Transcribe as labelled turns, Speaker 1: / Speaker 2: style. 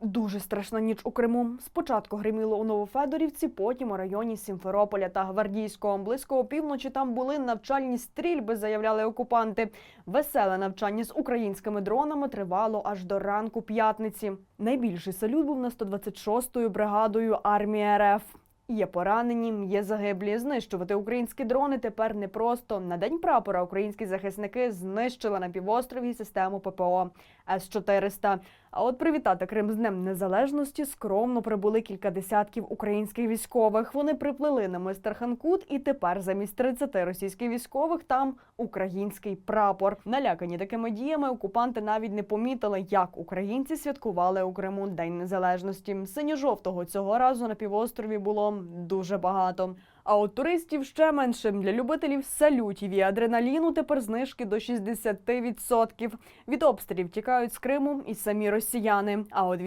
Speaker 1: Дуже страшна ніч у Криму. Спочатку гриміло у Новофедорівці, потім у районі Сімферополя та Гвардійського. Близько опівночі там були навчальні стрільби, заявляли окупанти. Веселе навчання з українськими дронами тривало аж до ранку п'ятниці. Найбільший салют був на 126-ю бригадою армії РФ. Є поранені, є загиблі. Знищувати українські дрони тепер непросто. На День прапора українські захисники знищили на півострові систему ППО С-400. А от привітати Крим з Днем Незалежності скромно прибули кілька десятків українських військових. Вони приплили на мис Тарханкут, і тепер замість 30 російських військових там український прапор. Налякані такими діями окупанти навіть не помітили, як українці святкували у Криму День Незалежності. Синьо-жовтого цього разу на півострові було дуже багато. А от туристів ще менше. Для любителів салютів і адреналіну тепер знижки до 60%. Від обстрілів тікають з Криму і самі росіяни. А от